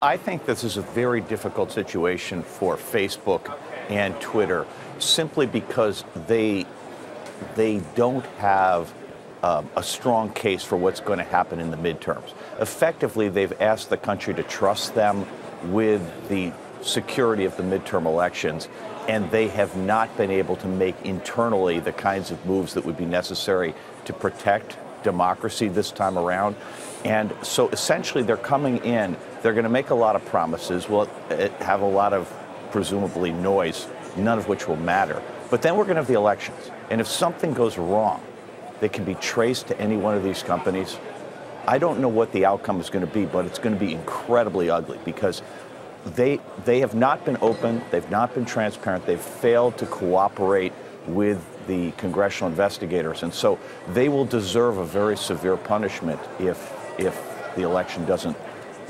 I think this is a very difficult situation for Facebook and Twitter simply because they don't have a strong case for what's going to happen in the midterms. Effectively, they've asked the country to trust them with the security of the midterm elections, and they have not been able to make internally the kinds of moves that would be necessary to protect democracy this time around. And so essentially they're coming in, they're going to make a lot of promises, will have a lot of presumably noise, none of which will matter. But then we're going to have the elections. And if something goes wrong that can be traced to any one of these companies, I don't know what the outcome is going to be, but it's going to be incredibly ugly because they have not been open, they've not been transparent, they've failed to cooperate with the congressional investigators, and so they will deserve a very severe punishment if the election doesn't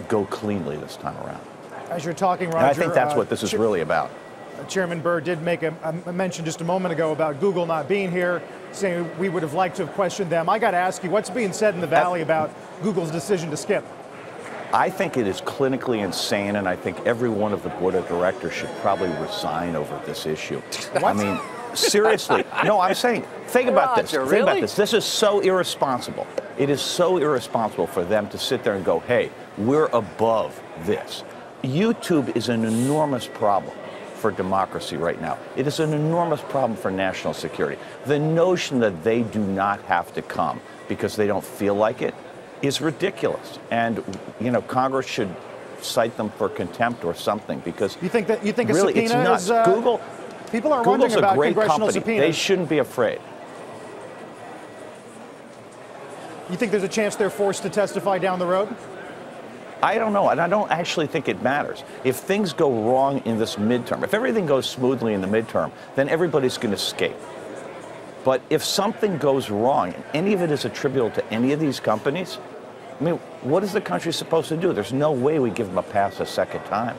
go cleanly this time around. As you're talking, Roger, and I think that's what this is really about. Chairman Burr did make a mention just a moment ago about Google not being here, saying we would have liked to have questioned them. I got to ask you, what's being said in the Valley about Google's decision to skip? I think it is clinically insane, and I think every one of the board of directors should probably resign over this issue. I mean, seriously. No, I'm saying, think about this. Think about this. This is so irresponsible. It is so irresponsible for them to sit there and go, hey, we're above this. YouTube is an enormous problem for democracy right now. It is an enormous problem for national security. The notion that they do not have to come because they don't feel like it is ridiculous. And, you know, Congress should cite them for contempt or something because you think really, a subpoena it's nuts. is, Google, people are Google's wondering about a great congressional company. subpoenas. They shouldn't be afraid. You think there's a chance they're forced to testify down the road? I don't know, and I don't actually think it matters. If things go wrong in this midterm, if everything goes smoothly in the midterm, then everybody's going to escape. But if something goes wrong, and any of it is attributable to any of these companies, I mean, what is the country supposed to do? There's no way we give them a pass a second time,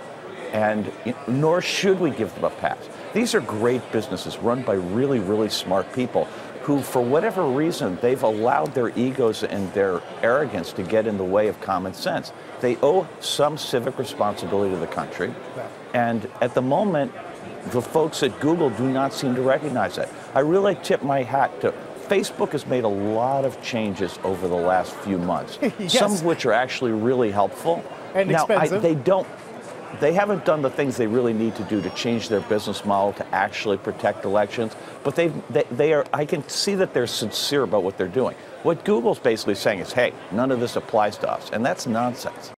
and nor should we give them a pass. These are great businesses run by really, really smart people who, for whatever reason, they've allowed their egos and their arrogance to get in the way of common sense. They owe some civic responsibility to the country, and at the moment, the folks at Google do not seem to recognize that. I really tip my hat to Facebook has made a lot of changes over the last few months, yes, some of which are actually really helpful. And now, expensive. They haven't done the things they really need to do to change their business model to actually protect elections, but they are, I can see that they're sincere about what they're doing. What Google's basically saying is, hey, none of this applies to us, and that's nonsense.